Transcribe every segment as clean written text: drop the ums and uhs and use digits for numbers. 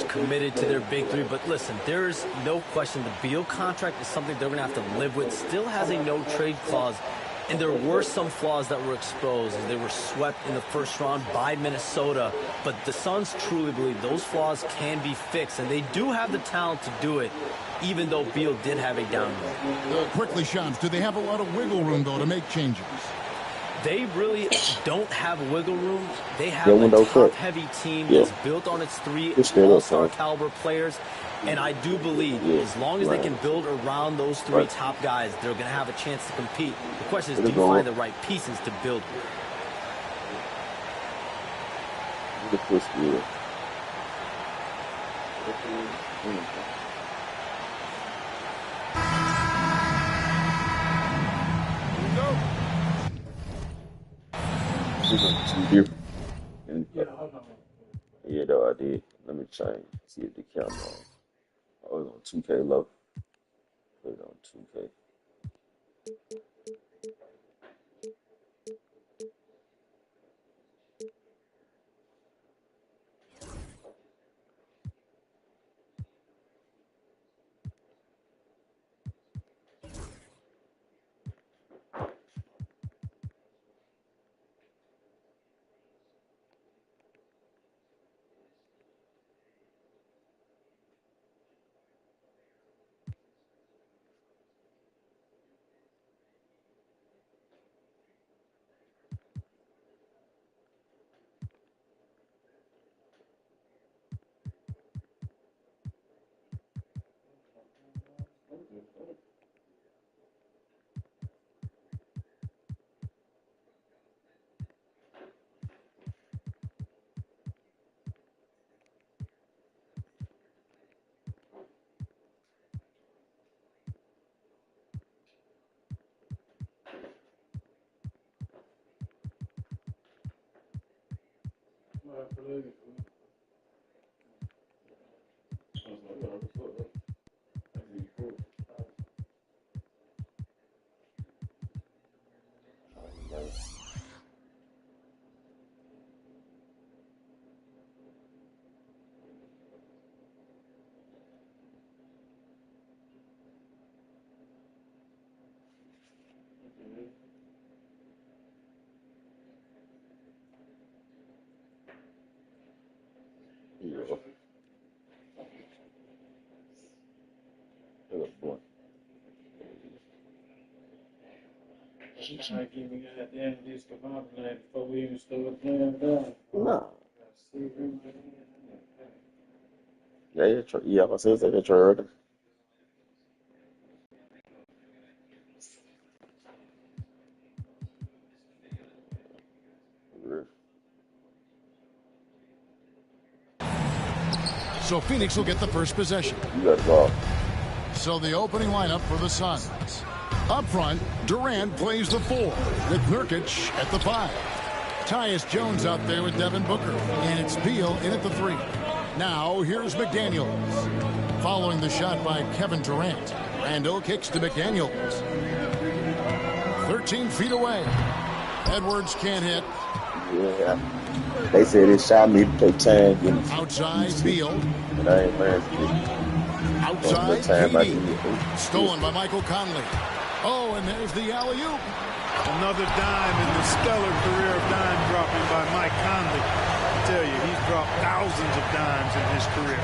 committed to their big three. But listen, there's no question the Beal contract is something they're going to have to live with. Still has a no-trade clause. And there were some flaws that were exposed as they were swept in the first round by Minnesota. But the Suns truly believe those flaws can be fixed, and they do have the talent to do it, even though Beal did have a down year. Quickly, Shams, do they have a lot of wiggle room, though, to make changes? They really don't have wiggle room. They have a top-heavy team that's built on its three all-star caliber players. And I do believe as long as they can build around those three top guys, they're going to have a chance to compete. The question is, do you find the right pieces to build with? Yeah, though I did. Let me change. See if the camera on. I was on 2K low. Put it on 2K. No. Yeah, I say it's like a trade. So Phoenix will get the first possession. You got the ball. So the opening lineup for the Suns. Up front, Durant plays the 4 with Nurkic at the 5. Tyus Jones out there with Devin Booker. And it's Beal in at the 3. Now here's McDaniels. Following the shot by Kevin Durant. Randall kicks to McDaniels. 13 feet away. Edwards can't hit. Yeah. They said this shot need to take time. Outside Beal. And I ain't learned. Outside KD. Stolen by Michael Conley. Oh, and there's the alley-oop. Another dime in the stellar career of dime dropping by Mike Conley. I tell you, he's dropped thousands of dimes in his career.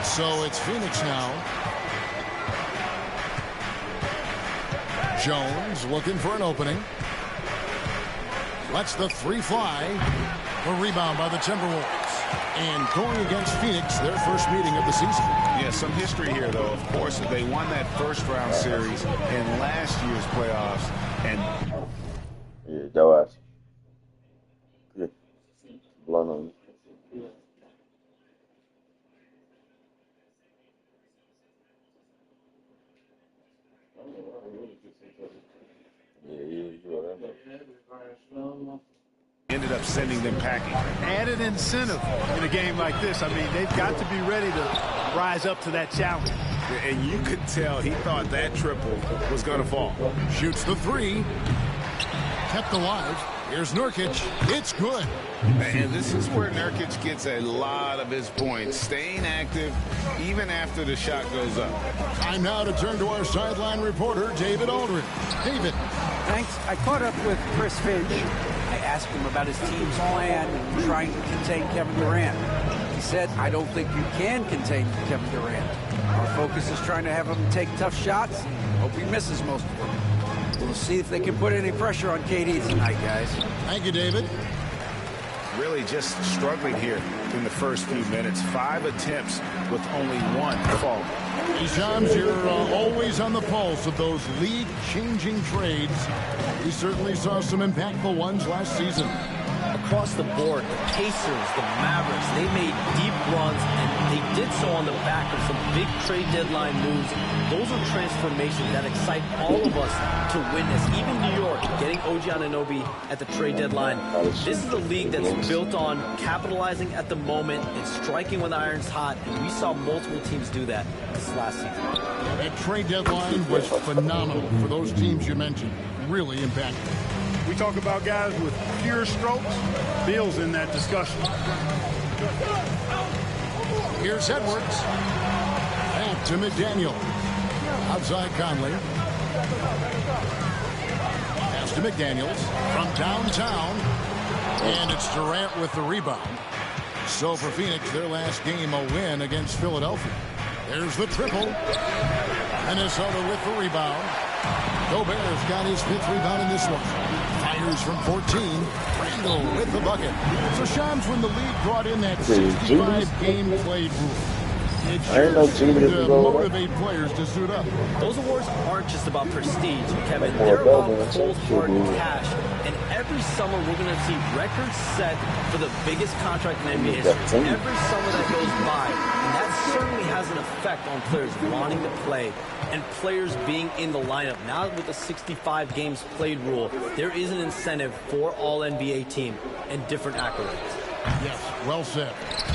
So it's Phoenix now. Jones looking for an opening. Lets the 3 fly. A rebound by the Timberwolves. And going against Phoenix, their first meeting of the season. Yeah, some history here, though. Of course, they won that first-round series in last year's playoffs. And yeah, that was good. Blown on. ended up sending them packing. Added incentive in a game like this. I mean, they've got to be ready to rise up to that challenge. And you could tell he thought that triple was going to fall. Shoots the 3. Kept alive. Here's Nurkic. It's good. And this is where Nurkic gets a lot of his points, staying active even after the shot goes up. Time now to turn to our sideline reporter, David Aldridge. David. Thanks. I caught up with Chris Finch. I asked him about his team's plan in trying to contain Kevin Durant. He said, I don't think you can contain Kevin Durant. Our focus is trying to have him take tough shots. Hope he misses most of them. We'll see if they can put any pressure on KD tonight, guys. Thank you, David. Really just struggling here in the first few minutes. 5 attempts with only 1 fault. Hey, Shams, you're always on the pulse of those league-changing trades. We certainly saw some impactful ones last season. Across the board, the Pacers, the Mavericks, they made deep runs, and they did so on the back of some big trade deadline moves. Those are transformations that excite all of us to witness. Even New York, getting OG Anunoby at the trade deadline. This is a league that's built on capitalizing at the moment and striking when the iron's hot, and we saw multiple teams do that this last season. That trade deadline was phenomenal for those teams you mentioned. Really impactful. We talk about guys with pure strokes. Bill's in that discussion. Here's Edwards. Back to McDaniel. Outside Conley. Pass to McDaniels from downtown. And it's Durant with the rebound. So for Phoenix, their last game, a win against Philadelphia. There's the triple. Minnesota with the rebound. Gobert's got his 5th rebound in this one. Fires from 14. Randall with the bucket. So Shams, when the league brought in that 65-game played rule, it sure seemed to motivate players to suit up. Those awards aren't just about prestige, Kevin. They're about cold hard cash. And every summer we're going to see records set for the biggest contract in NBA history. Every summer that goes by, and that certainly has an effect on players wanting to play and players being in the lineup. Now with the 65 games played rule, there is an incentive for all NBA team and different accolades. Yes, well said.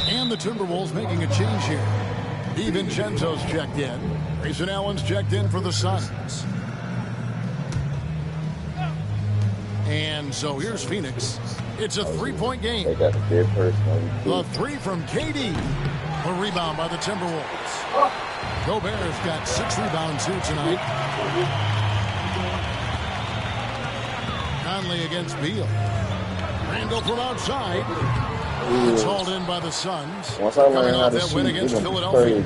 And the Timberwolves making a change here. DiVincenzo's checked in. Grayson Allen's checked in for the Suns. And so here's Phoenix. It's a 3-point game. They got a big person. The 3 from KD. A rebound by the Timberwolves. Gobert's got 6 rebounds here tonight. Conley against Beal. Randall from outside. It's hauled in by the Suns. Coming off that win against Philadelphia.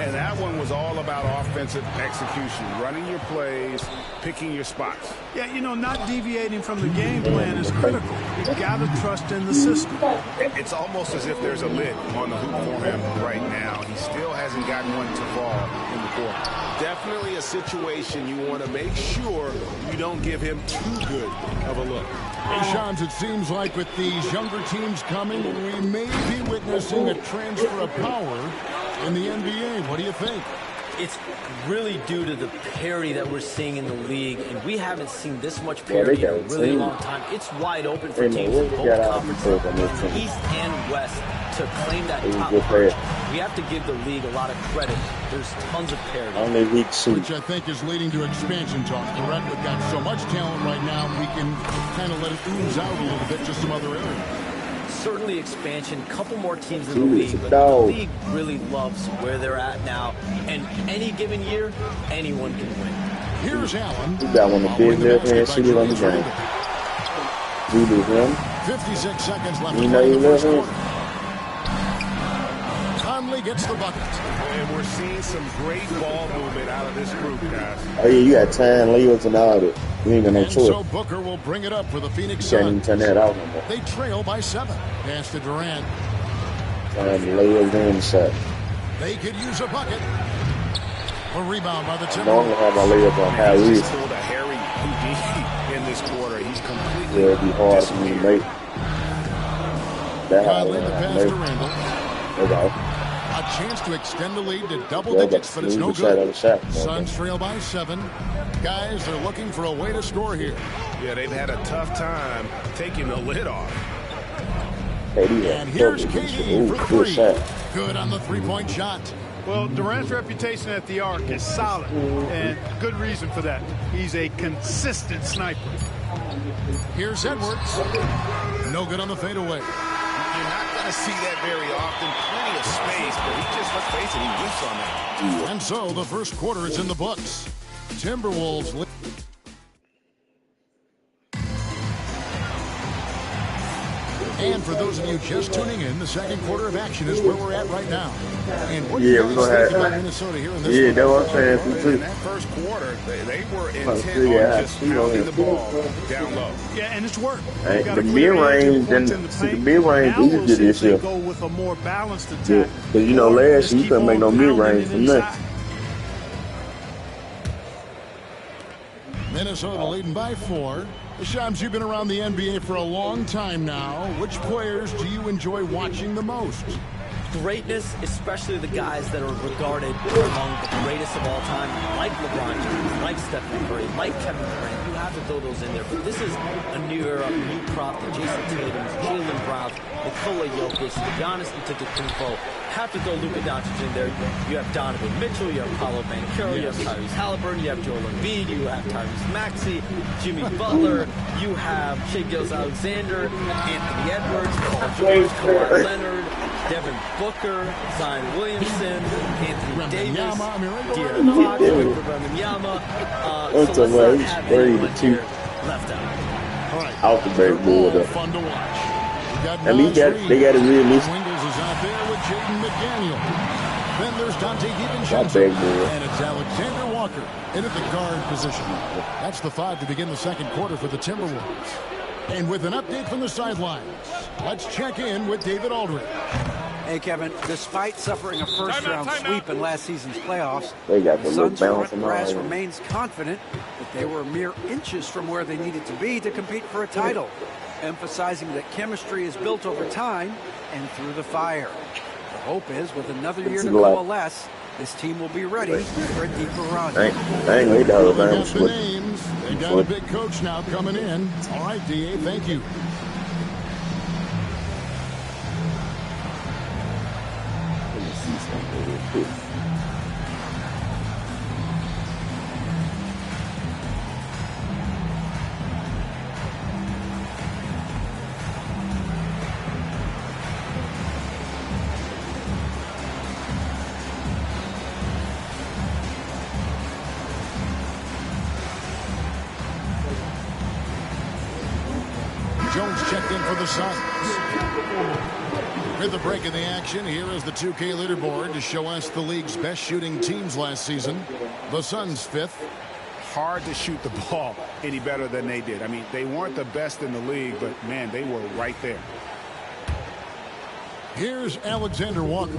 And that one was all about offensive execution, running your plays, picking your spots. Yeah, you know, not deviating from the game plan is critical. You got to trust in the system. It's almost as if there's a lid on the hoop for him right now. He still hasn't gotten one to fall in the court. Definitely a situation you want to make sure you don't give him too good of a look. Hey, Shams, it seems like with these younger teams coming, we may be witnessing a transfer of power in the NBA. What do you think? It's really due to the parity that we're seeing in the league, and we haven't seen this much parity in a really long time. It's wide open for teams in both conferences, East and West, to claim that top perch. We have to give the league a lot of credit. There's tons of parity. Which I think is leading to expansion talk. Correct? We've got so much talent right now, we can kind of let it ooze out a little bit to some other areas. Certainly expansion, couple more teams in the league, but the league really loves where they're at now. And any given year, anyone can win. Here's Allen. You got one of the big left hand shooters on the game. You do him. 56 seconds left. You know you love him. Conley gets the bucket. And we're seeing some great ball movement out of this group, guys. Oh, yeah, you got time, layups, and all that. You ain't got no And choice. so Booker will bring it up for the Phoenix You can't even Suns. turn that out no more. They trail by 7. Pass to Durant. Layups and shot. They could use a bucket. A rebound by the I normally Timberwolves. have my layup on high He's reach. just pulled a Harry Houdini in this quarter. He's completely Yeah, it'd be hard for me to make. That high Conley the pass to layup. Randall. Okay. A chance to extend the lead to double Yeah, digits, but it's no good. Shot. Suns trail by 7. Guys, they're looking for a way to score here. Yeah, they've had a tough time taking the lid off. And here's KD for 3. Good on the 3-point shot. Well, Durant's reputation at the arc is solid, and good reason for that. He's a consistent sniper. Here's Edwards. No good on the fadeaway. You're not going to see that very often. Plenty of space, but he just, let's face it, he whiffs on that. And so the first quarter is in the books. Timberwolves lead. And for those of you just tuning in, the second quarter of action is where we're at right now. And what do you guys think about Minnesota here in this one? That's what I'm saying. In that first quarter, they were intent on just pounding the ball down low. Yeah, and it's worked. The mid-range and the mid-range, we just did this year. Go with a more balanced attack. Because, you know, last year you couldn't make no mid-range for nothing. Minnesota leading by 4. Shams, you've been around the NBA for a long time now. Which players do you enjoy watching the most? Greatness, especially the guys that are regarded among the greatest of all time, like LeBron James, like Stephen Curry, like Kevin Durant. You have to throw those in there. But this is a new era, a new crop. The Jason Tatum's, Jaylen Brown's, Nikola Jokic, Giannis Antetokounmpo. Have to throw Luka Doncic in there. You have Donovan Mitchell, you have Paolo Banchero, you have Tyrese Halliburton, you have Joel Embiid, you have Tyrese Maxey, Jimmy Butler, you have Shai Gilgeous-Alexander, Anthony Edwards, Paul George, Kawhi Leonard, Devin Booker, Zion Williamson, Anthony Davis, De'Aaron Fox, Victor Wembanyama. So let's not have anyone here left out. All right. Out the backboard. Fun to watch. At least they got a real list. Wingles is out there with Jaden McDaniel. Then there's Dante DiVincenzo. And it's Alexander Walker in at the guard position. That's the 5 to begin the second quarter for the Timberwolves. And with an update from the sidelines, let's check in with David Aldridge. Hey, Kevin, despite suffering a first-round sweep in last season's playoffs, They got the the little Suns' bounce front and brass all. remains confident that they were mere inches from where they needed to be to compete for a title, emphasizing that chemistry is built over time and through the fire. The hope is, with another year to coalesce, this team will be ready for a deeper run. I ain't laid the whole They damn got the switch. names. They got a big coach now coming in. All right, DA, thank you. Let me see something real quick. Jones checked in for the Suns. With the break in the action, here is the 2K leaderboard to show us the league's best shooting teams last season. The Suns 5th. Hard to shoot the ball any better than they did. I mean, they weren't the best in the league, but, man, they were right there. Here's Alexander Walker.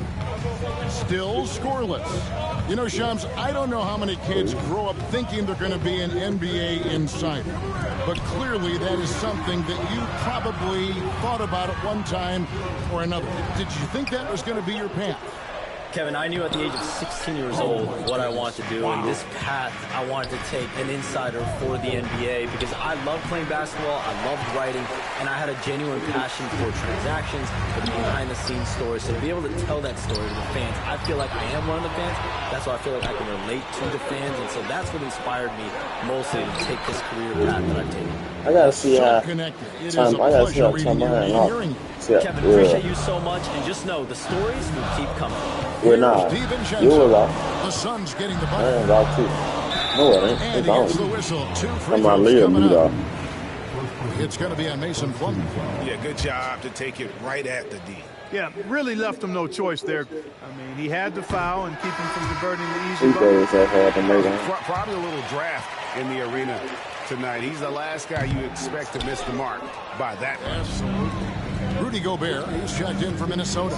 Still scoreless. You know, Shams, I don't know how many kids grow up thinking they're going to be an NBA insider. But clearly that is something that you probably thought about at one time or another. Did you think that was going to be your path? Kevin, I knew at the age of 16 years old what I wanted to do, and this path I wanted to take an insider for the NBA because I love playing basketball, I loved writing, and I had a genuine passion for transactions, for the behind-the-scenes stories. So to be able to tell that story to the fans, I feel like I am one of the fans. That's why I feel like I can relate to the fans, and so that's what inspired me mostly to take this career path that I've taken. I gotta see how Connected. It is Tom. a I gotta see pleasure how reading Tom you and Ryan hearing you. Kevin, appreciate you so much, and just know the stories will keep coming. Well, nah, DiVincenzo. you was off. The Suns getting the I bucket. ain't off too. No, it ain't. And It's he gets the on. whistle. 2 free I'm on throws Leo coming lead up. off. It's going to be on Mason Plumlee. Yeah, good job to take it right at the D. Yeah, really left him no choice there. I mean, he had to foul and keep him from converting the easy He bucket. goes that hard to make him. Probably a little draft in the arena tonight. He's the last guy you expect to miss the mark by that much. Absolutely. Rudy Gobert, he's checked in for Minnesota.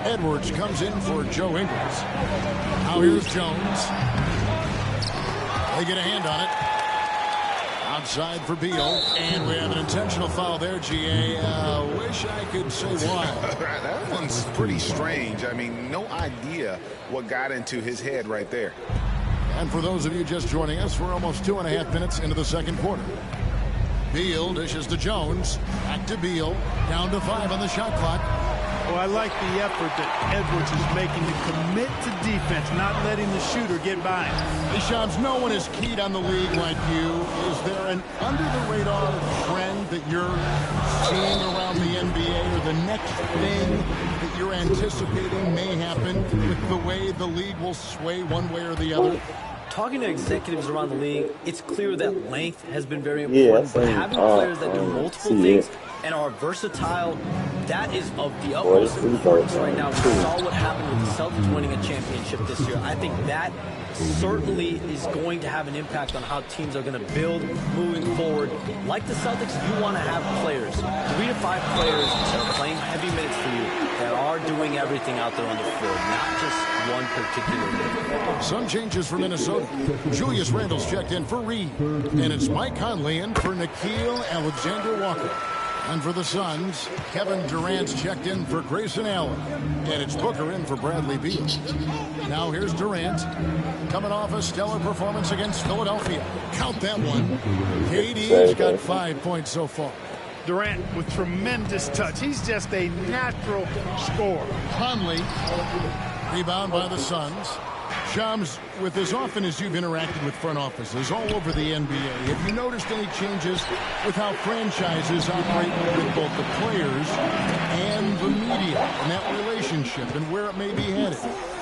Edwards comes in for Joe Ingles. Now here's Jones. They get a hand on it. Outside for Beal. And we have an intentional foul there, GA. Wish I could say why. That one's pretty strange. I mean, no idea what got into his head right there. And for those of you just joining us, we're almost 2.5 minutes into the second quarter. Beal dishes to Jones. Back to Beal. Down to 5 on the shot clock. Oh, I like the effort that Edwards is making to commit to defense, not letting the shooter get by him. Hey, Shams, no one is keyed on the league like you. Is there an under-the-radar trend that you're seeing around the NBA, or the next thing that you're anticipating may happen with the way the league will sway one way or the other? Talking to executives around the league, it's clear that length has been very important, but having players that do multiple things and are versatile, that is of the utmost importance right now. We saw what happened with the Celtics winning a championship this year. I think that certainly is going to have an impact on how teams are going to build moving forward. Like the Celtics, you want to have players, 3 to 5 players that are playing heavy minutes for you, that are doing everything out there on the floor, not just one particular minute. Some changes for Minnesota. Julius Randle's checked in for Reed, and it's Mike Conley in for Nickeil Alexander-Walker. And for the Suns, Kevin Durant's checked in for Grayson Allen. And it's Booker in for Bradley Beal. Now here's Durant, coming off a stellar performance against Philadelphia. Count that one. KD's got 5 points so far. Durant with tremendous touch. He's just a natural scorer. Conley, rebound by the Suns. Shams, with as often as you've interacted with front offices all over the NBA, have you noticed any changes with how franchises operate with both the players and the media and that relationship and where it may be headed?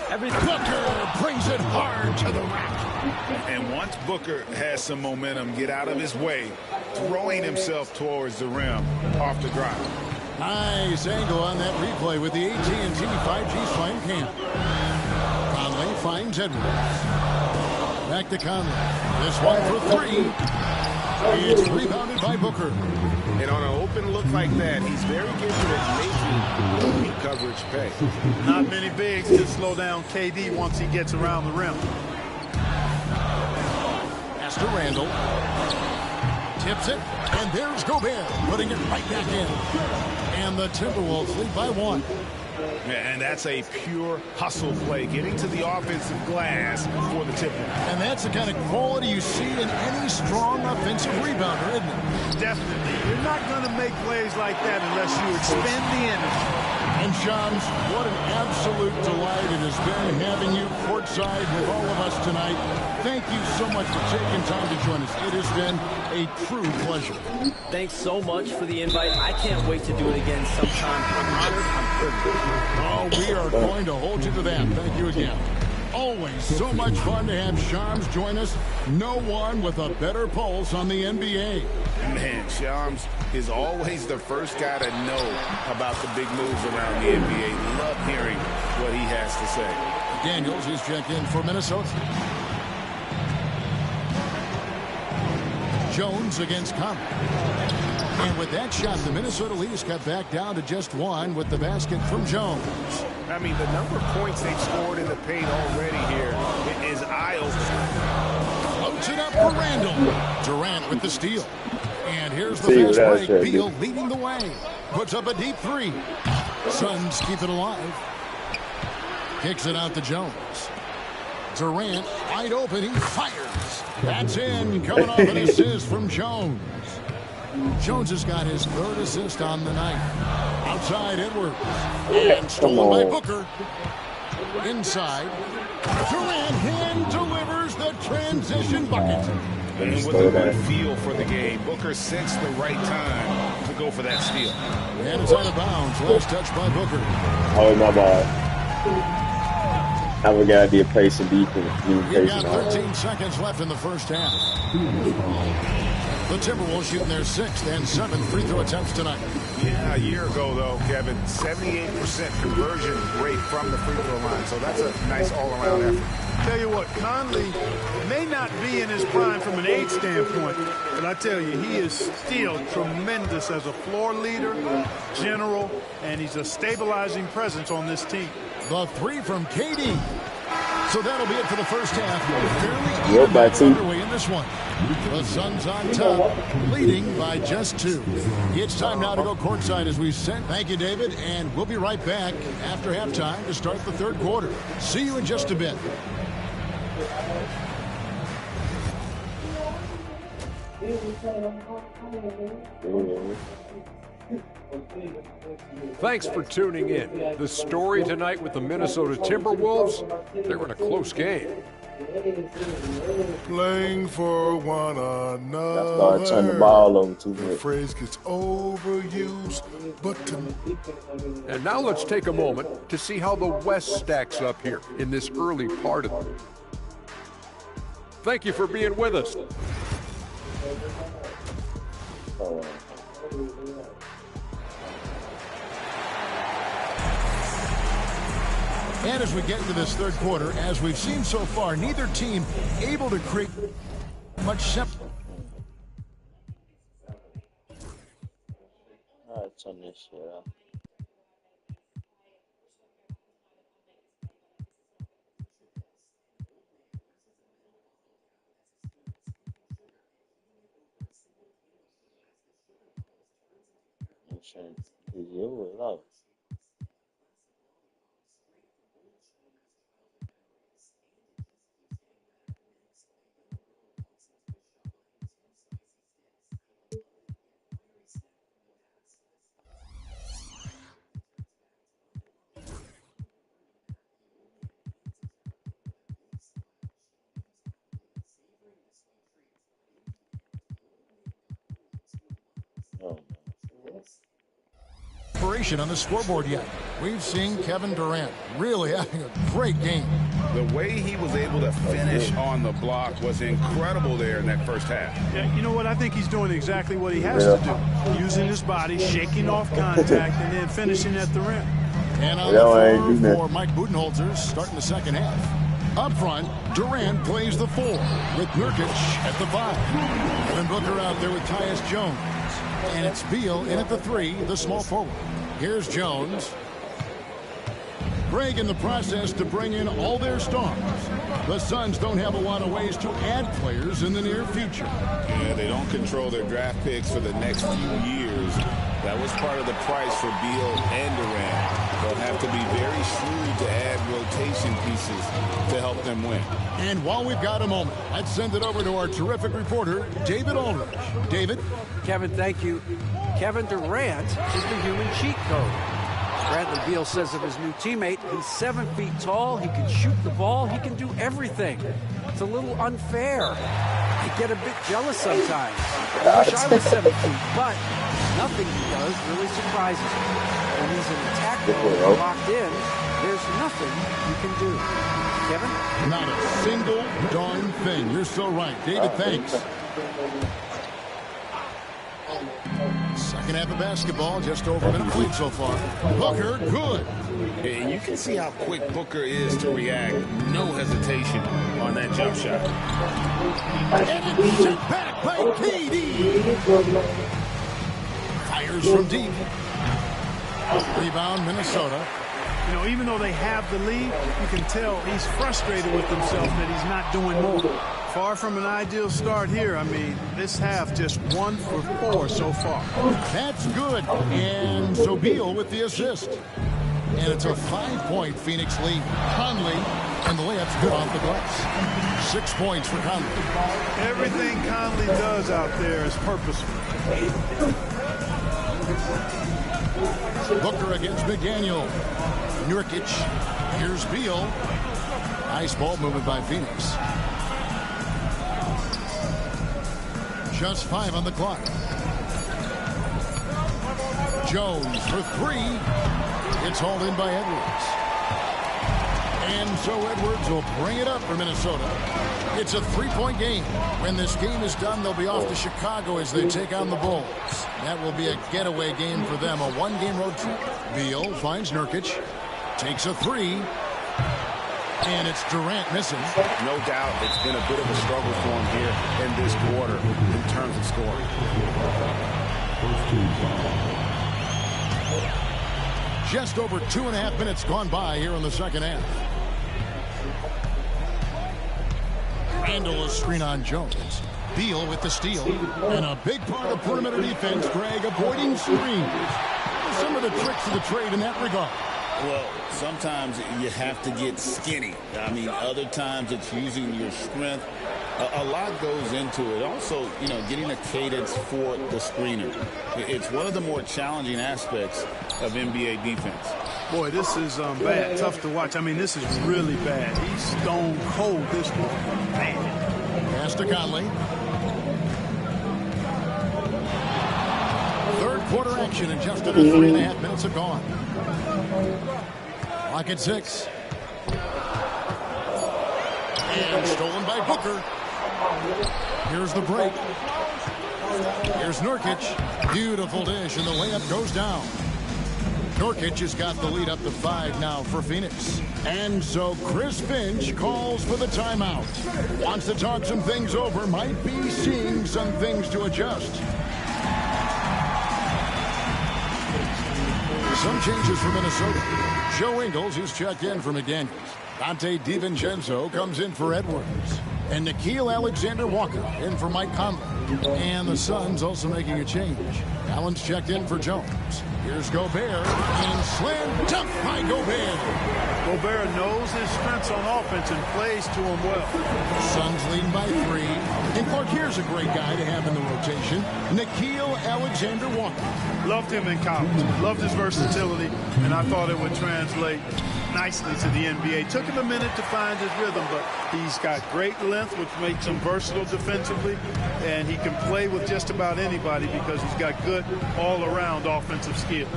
Booker brings it hard to the rack. And once Booker has some momentum, get out of his way, throwing himself towards the rim off the drive. Nice angle on that replay with the AT&T 5G Slam Cam. Conley finds Edwards. Back to Conley. This one for 3. It's rebounded by Booker. And on an open look like that, he's very gifted at making the coverage pay. Not many bigs can slow down KD once he gets around the rim. Pass to Randle. Tips it, and there's Gobert, putting it right back in. And the Timberwolves lead by 1. And that's a pure hustle play, getting to the offensive glass for the Timberwolves. And that's the kind of quality you see in any strong offensive rebounder, isn't it? Definitely. You're not going to make plays like that unless you expend the energy. And Shams, what an absolute delight it has been having you courtside with all of us tonight. Thank you so much for taking time to join us. It has been a true pleasure. Thanks so much for the invite. I can't wait to do it again sometime. I'm honored. I'm privileged. Oh, we are going to hold you to that. Thank you again. Always so much fun to have Shams join us. No one with a better pulse on the NBA. Man, Shams is always the first guy to know about the big moves around the NBA. Love hearing what he has to say. Daniels is checked in for Minnesota. Jones against Conley. And with that shot, the Minnesota Leafs got back down to just 1 with the basket from Jones. I mean, the number of points they've scored in the paint already here is eye-opening. Floats it up for Randle. Durant with the steal. And here's the fast break. Beal leading the way. Puts up a deep 3. Suns keep it alive. Kicks it out to Jones. Durant wide open. He fires. That's in. Coming off an assist from Jones. Jones has got his 3rd assist on the night. Outside Edwards. And stolen by Booker. Inside. Durant hand delivers the transition bucket. And with a good feel for the game, Booker sensed the right time to go for that steal. And it's out of bounds. Last touch by Booker. Oh, my bad. I forgot to be a patient defense. You've got 13 seconds left in the first half. The Timberwolves shooting their 6th and 7th free throw attempts tonight. Yeah, a year ago, though, Kevin, 78% conversion rate from the free throw line. So that's a nice all-around effort. Tell you what, Conley may not be in his prime from an age standpoint, but I tell you, he is still tremendous as a floor leader, general, and he's a stabilizing presence on this team. The 3 from KD. So that'll be it for the first half. Fairly even match underway in this one. The Suns on top, leading by just 2. It's time now to go courtside as we said. Thank you, David, and we'll be right back after halftime to start the 3rd quarter. See you in just a bit. Thanks for tuning in. The story tonight with the Minnesota Timberwolves, they're in a close game. Playing for one another. I started turning the ball over too The much. phrase gets overused, but And now let's take a moment to see how the West stacks up here in this early part of it. Thank you for being with us. And as we get into this third quarter, as we've seen so far, neither team able to create much All right, turn this shit off. You love. on the scoreboard yet. We've seen Kevin Durant really having a great game. The way he was able to finish on the block was incredible there in that first half. Yeah, you know what? I think he's doing exactly what he has to do. Using his body, shaking off contact, and then finishing at the rim. And on the floor for Mike Budenholzer starting the second half. Up front, Durant plays the 4 with Nurkic at the 5. Devin Booker out there with Tyus Jones. And it's Beal in at the 3, the small forward. Here's Jones. Greg in the process to bring in all their stars. The Suns don't have a lot of ways to add players in the near future. Yeah, they don't control their draft picks for the next few years. That was part of the price for Beal and Durant. They'll have to be very shrewd to add rotation pieces to help them win. And while we've got a moment, let's send it over to our terrific reporter, David Aldridge. David? Kevin, thank you. Kevin Durant is the human cheat code. Bradley Beal says of his new teammate, he's 7 feet tall, he can shoot the ball, he can do everything. It's a little unfair. I get a bit jealous sometimes. I wish I was 7 feet, but nothing he does really surprises me. When he's in attack mode and locked in, there's nothing you can do. Kevin? Not a single darn thing. You're so right. David, thanks. Second half of basketball, just over a minute played so far. Booker, good. And you can see how quick Booker is to react. No hesitation on that jump shot. And it's sent back by KD. Fires from deep. Rebound, Minnesota. You know, even though they have the lead, you can tell he's frustrated with himself that he's not doing more. Far from an ideal start here. I mean, this half just 1 for 4 so far. That's good. And so Beal with the assist. And it's a 5-point Phoenix lead. Conley, and the layup's good off the glass. 6 points for Conley. Everything Conley does out there is purposeful. Booker against McDaniel. Nurkic. Here's Beal. Nice ball movement by Phoenix. Just 5 on the clock. Jones for 3. It's hauled in by Edwards. And so Edwards will bring it up for Minnesota. It's a 3-point game. When this game is done, they'll be off to Chicago as they take on the Bulls. That will be a getaway game for them, a 1-game road trip. Beal finds Nurkic, takes a 3, and it's Durant missing. No doubt it's been a bit of a struggle for him here in this quarter in terms of scoring. Just over 2.5 minutes gone by here in the second half. Randall a screen on Jones. Beal with the steal. And a big part of perimeter defense, Greg, avoiding screens. Some of the tricks of the trade in that regard. Well, sometimes you have to get skinny. I mean, other times it's using your strength A lot goes into it. Also, getting a cadence for the screener. It's one of the more challenging aspects of NBA defense. Boy, this is bad. Tough to watch. I mean, this is really bad. He's stone cold this one. Man. Pass to Conley. Third quarter action, and just under 3.5 minutes have gone. Clock at 6. And stolen by Booker. Here's the break. Here's Nurkic. Beautiful dish, and the layup goes down. Nurkic has got the lead up to 5 now for Phoenix. And so Chris Finch calls for the timeout. Wants to talk some things over. Might be seeing some things to adjust. Some changes for Minnesota. Joe Ingles, who's checked in for McDaniels. Dante DiVincenzo comes in for Edwards. And Nickeil Alexander-Walker in for Mike Conley. And the Suns also making a change. Allen's checked in for Jones. Here's Gobert. And slam dunk by Gobert. Gobert knows his strengths on offense and plays to him well. Suns leading by 3. And Clark, here's a great guy to have in the rotation. Nickeil Alexander-Walker. Loved him in college. Loved his versatility. And I thought it would translate nicely to the NBA. Took him a minute to find his rhythm, but he's got great length, which makes him versatile defensively, and he can play with just about anybody because he's got good all-around offensive skills.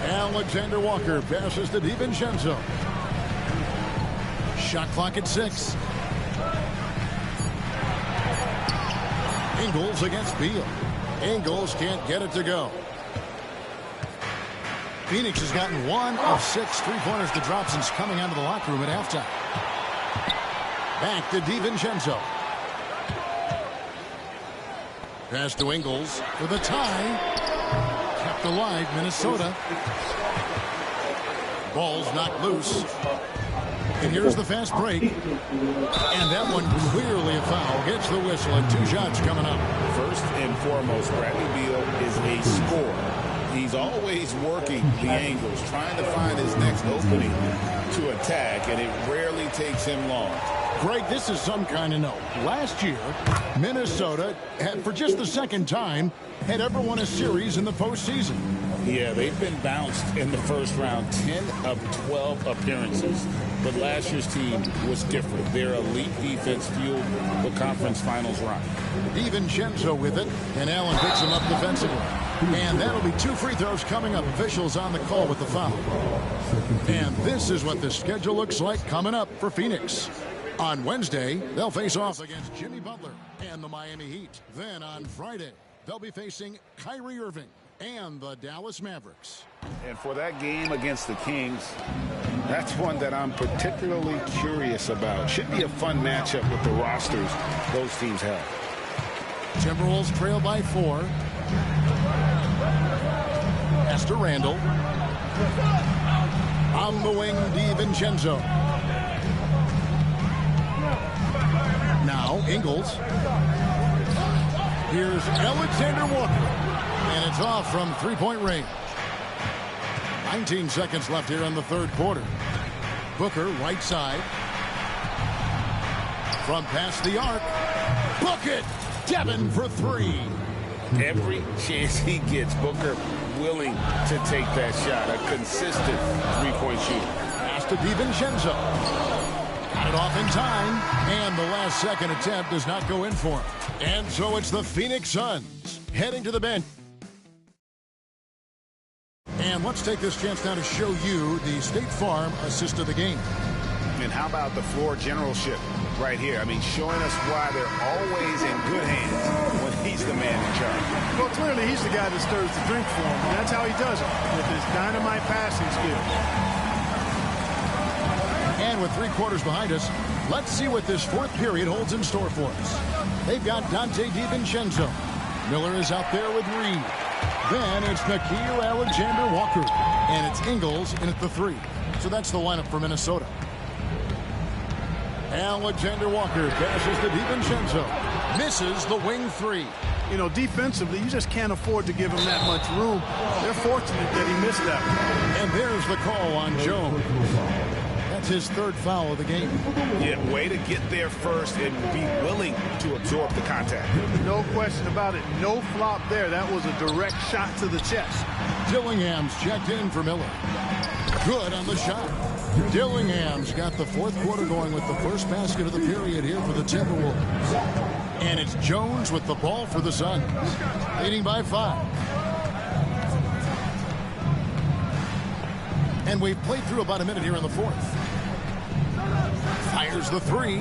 Alexander Walker passes to DiVincenzo. Shot clock at 6. Ingles against Beal. Ingles can't get it to go. Phoenix has gotten 1 of 6 3-pointers to drop since coming out of the locker room at halftime. Back to DiVincenzo. Pass to Ingles for the tie. Kept alive, Minnesota. Ball's knocked loose. And here's the fast break. And that one clearly a foul. Gets the whistle, and 2 shots coming up. First and foremost, Bradley Beal is a scorer. He's always working the angles, trying to find his next opening to attack, and it rarely takes him long. Greg, this is some kind of note. Last year, Minnesota had, for just the second time, had ever won a series in the postseason. Yeah, they've been bounced in the first round, 10 of 12 appearances. But last year's team was different. Their elite defense fueled the conference finals run. DiVincenzo with it, and Allen picks him up defensively. And that'll be 2 free throws coming up. Officials on the call with the foul. And this is what the schedule looks like coming up for Phoenix. On Wednesday, they'll face off against Jimmy Butler and the Miami Heat. Then on Friday, they'll be facing Kyrie Irving and the Dallas Mavericks. And for that game against the Kings, that's one that I'm particularly curious about. Should be a fun matchup with the rosters those teams have. Timberwolves trail by 4. Pass to Randall. On the wing, DiVincenzo. Now, Ingles. Here's Alexander Walker. And it's off from 3-point range. 19 seconds left here in the third quarter. Booker, right side. From past the arc. Book it! Devin for 3. Every chance he gets, Booker willing to take that shot. A consistent 3-point shooter. Pass to DiVincenzo. Got it off in time, and the last second attempt does not go in for him. And so it's the Phoenix Suns heading to the bench. And let's take this chance now to show you the State Farm assist of the game. And how about the floor generalship right here? I mean, showing us why they're always in good hands when he's the man in charge. Well, clearly he's the guy that stirs the drink for him, and that's how he does it, with his dynamite passing skills. And with 3 quarters behind us, let's see what this fourth period holds in store for us. They've got Dante DiVincenzo. Miller is out there with Reed. Then it's Nickeil Alexander-Walker. And it's Ingles in at the 3. So that's the lineup for Minnesota. Alexander-Walker passes to DiVincenzo. Misses the wing 3. You know, defensively, you just can't afford to give him that much room. They're fortunate that he missed that one. And there's the call on Jones. That's his third foul of the game. Yeah, way to get there first and be willing to absorb the contact. No question about it. No flop there. That was a direct shot to the chest. Dillingham's checked in for Miller. Good on the shot. Dillingham's got the fourth quarter going with the first basket of the period here for the Timberwolves. And it's Jones with the ball for the Suns, leading by 5. And we've played through about a minute here in the fourth. Fires the three.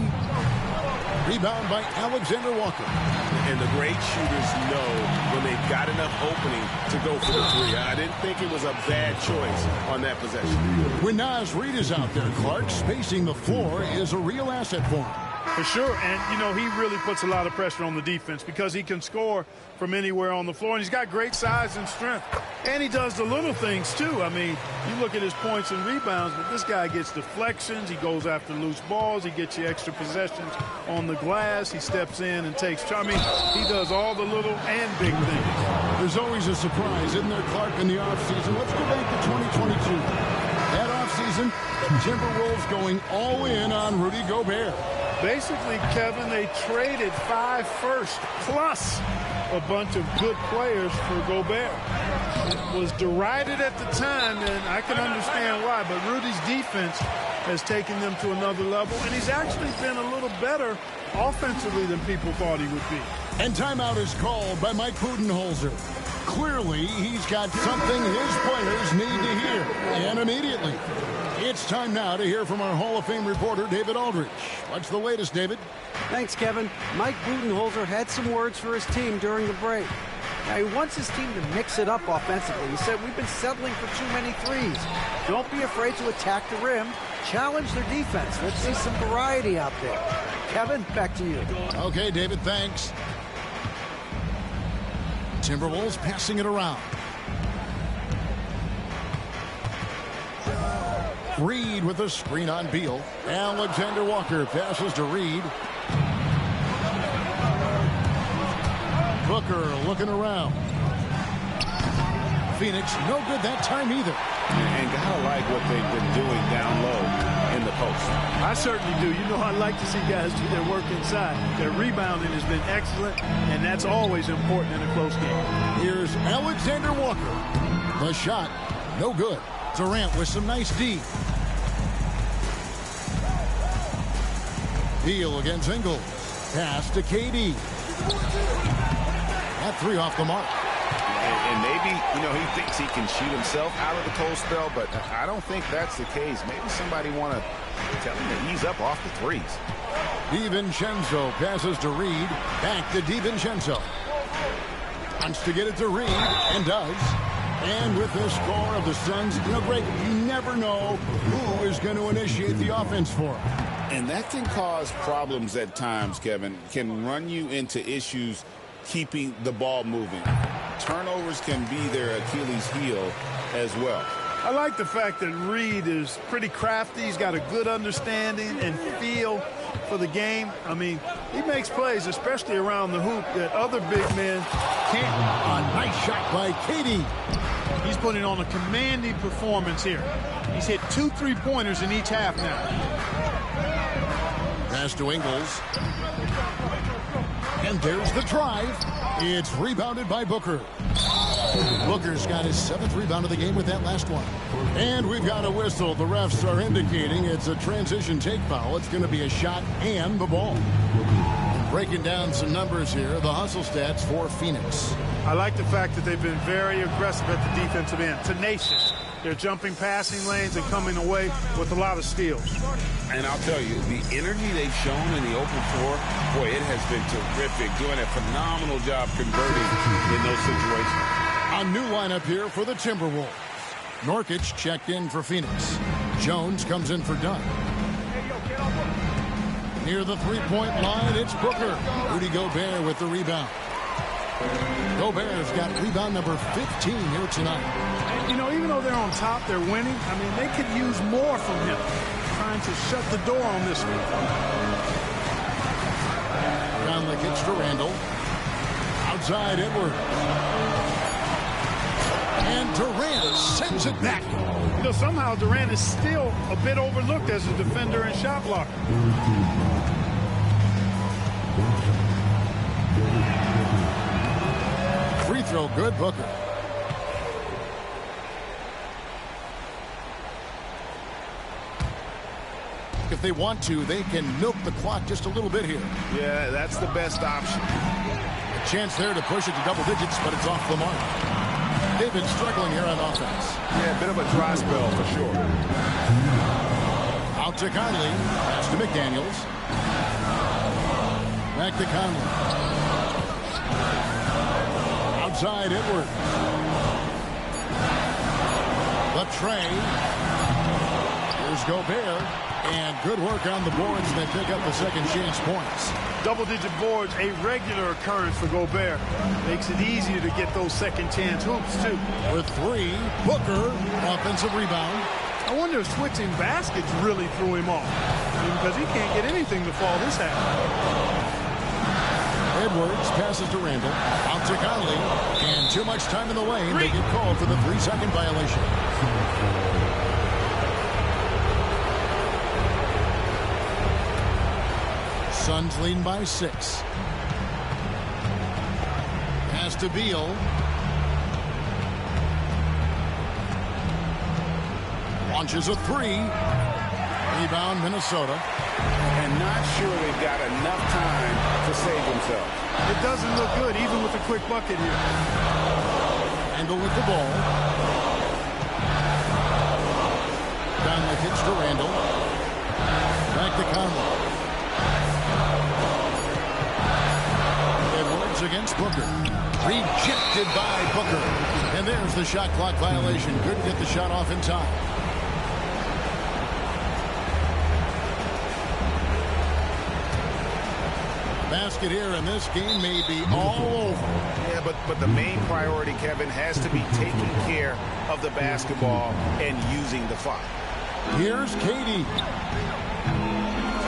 Rebound by Alexander Walker. And the great shooters know when they've got enough opening to go for the three. I didn't think it was a bad choice on that possession. When Naz Reid is out there, Clark, spacing the floor is a real asset for him. For sure, and, you know, he really puts a lot of pressure on the defense because he can score from anywhere on the floor, and he's got great size and strength. And he does the little things, too. I mean, you look at his points and rebounds, but this guy gets deflections. He goes after loose balls. He gets you extra possessions on the glass. He steps in and takes charge. I mean, he does all the little and big things. There's always a surprise, isn't there, Clark, in the offseason? Let's go back to 2022. That offseason, the Timberwolves going all in on Rudy Gobert. Basically, Kevin, they traded 5 firsts plus a bunch of good players for Gobert. It was derided at the time, and I can understand why, but Rudy's defense has taken them to another level, and he's actually been a little better offensively than people thought he would be. And timeout is called by Mike Budenholzer. Clearly, he's got something his players need to hear, and immediately. It's time now to hear from our Hall of Fame reporter, David Aldridge. What's the latest, David? Thanks, Kevin. Mike Budenholzer had some words for his team during the break. Now, he wants his team to mix it up offensively. He said, we've been settling for too many threes. Don't be afraid to attack the rim. Challenge their defense. Let's see some variety out there. Kevin, back to you. Okay, David, thanks. Timberwolves passing it around. Reed with a screen on Beal. Alexander Walker passes to Reed. Booker looking around. Phoenix, no good that time either. And gotta like what they've been doing down low in the post. I certainly do. You know, I like to see guys do their work inside. Their rebounding has been excellent, and that's always important in a close game. Here's Alexander Walker. The shot, no good. Durant with some nice D. Beal against Ingles. Pass to KD. That three off the mark. And maybe, you know, he thinks he can shoot himself out of the cold spell, but I don't think that's the case. Maybe somebody want to tell him to ease up off the threes. DiVincenzo passes to Reed. Back to DiVincenzo. Wants to get it to Reed, and does. And with the score of the Suns, you know, Greg, you never know who is going to initiate the offense for him. And that can cause problems at times, Kevin. Can run you into issues keeping the ball moving. Turnovers can be their Achilles heel as well. I like the fact that Reed is pretty crafty. He's got a good understanding and feel for the game. I mean, he makes plays, especially around the hoop, that other big men can't. A nice shot by KD. He's putting on a commanding performance here. He's hit 2 3-pointers in each half now. Pass to Ingles. And there's the drive. It's rebounded by Booker. Booker's got his 7th rebound of the game with that last one. And we've got a whistle. The refs are indicating it's a transition take foul. It's going to be a shot and the ball. Breaking down some numbers here, the hustle stats for Phoenix. I like the fact that they've been very aggressive at the defensive end. Tenacious. They're jumping passing lanes and coming away with a lot of steals. And I'll tell you, the energy they've shown in the open floor, boy, it has been terrific. Doing a phenomenal job converting in those situations. A new lineup here for the Timberwolves. Nurkic checked in for Phoenix. Jones comes in for Dunn. Near the three-point line, it's Booker. Rudy Gobert with the rebound. Gobert's got rebound number 15 here tonight. You know, even though they're on top, they're winning. I mean, they could use more from him. Trying to shut the door on this one. Down the kicks to Randall. Outside Edwards. And Durant sends it back. You know, somehow Durant is still a bit overlooked as a defender and shot blocker. Free throw good, Booker. If they want to, they can milk the clock just a little bit here. Yeah, that's the best option. A chance there to push it to double digits, but it's off the mark. They've been struggling here on offense. Yeah, a bit of a dry spell for sure. Out to Conley. Pass to McDaniels. Back to Conley. Outside Edwards. The tray. Here's Gobert. And good work on the boards. They pick up the second chance points. Double-digit boards, a regular occurrence for Gobert. Makes it easier to get those second chance hoops, too. With three, Booker, offensive rebound. I wonder if switching baskets really threw him off. Because he can't get anything to fall this half. Edwards passes to Randall. Out to Conley. And too much time in the lane. They get called for the 3-second violation. Suns leading by 6. Pass to Beal. Launches a 3. Rebound Minnesota. And not sure they've got enough time to save themselves. It doesn't look good, even with a quick bucket here. Randall with the ball. Conley hits to Randall. Back to Conley. Edwards against Booker. Rejected by Booker. And there's the shot clock violation. Couldn't get the shot off in time. Basket here, and this game may be all over. Yeah, but the main priority, Kevin, has to be taking care of the basketball and using the clock. Here's KD.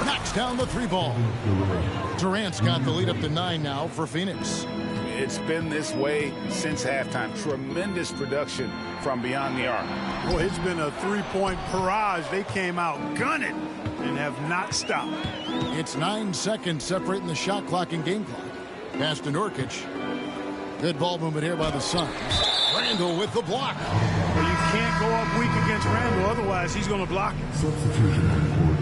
Knocks down the 3-ball. Durant's got the lead up to 9 now for Phoenix. It's been this way since halftime. Tremendous production from beyond the arc. Boy, it's been a 3-point barrage. They came out gunning and have not stopped. It's 9 seconds separating the shot clock and game clock. Pass to Nurkic. Good ball movement here by the Suns. Randall with the block. Well, you can't go up weak against Randall, otherwise he's going to block it. Substitution on the court.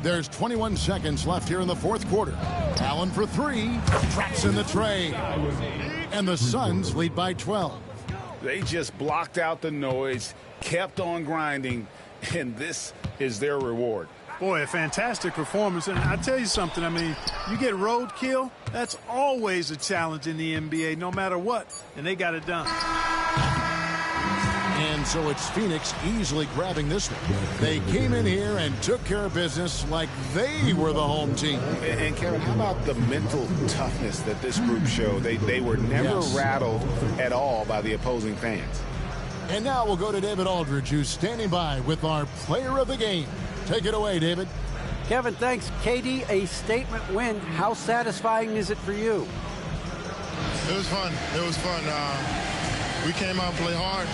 There's 21 seconds left here in the fourth quarter. Allen for 3. Traps in the tray. And the Suns lead by 12. They just blocked out the noise, kept on grinding, and this is their reward. Boy, a fantastic performance. And I tell you something, I mean, you get roadkill, that's always a challenge in the NBA, no matter what. And they got it done. And so it's Phoenix easily grabbing this one. They came in here and took care of business like they were the home team. And Kevin, how about the mental toughness that this group showed? They were never rattled at all by the opposing fans. And now we'll go to David Aldridge, who's standing by with our player of the game. Take it away, David. Kevin, thanks. KD, a statement win. How satisfying is it for you? It was fun. It was fun. We came out and played hard.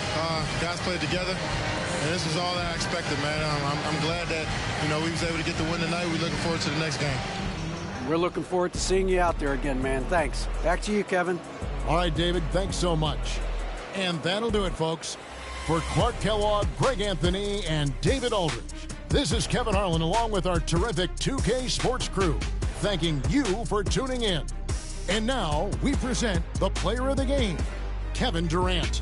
Guys played together, and this was all that I expected, man. I'm glad that, we was able to get the win tonight. We're looking forward to the next game. We're looking forward to seeing you out there again, man. Thanks. Back to you, Kevin. All right, David, thanks so much. And that'll do it, folks. For Clark Kellogg, Greg Anthony, and David Aldridge, this is Kevin Harlan along with our terrific 2K Sports crew, thanking you for tuning in. And now we present the player of the game, Kevin Durant.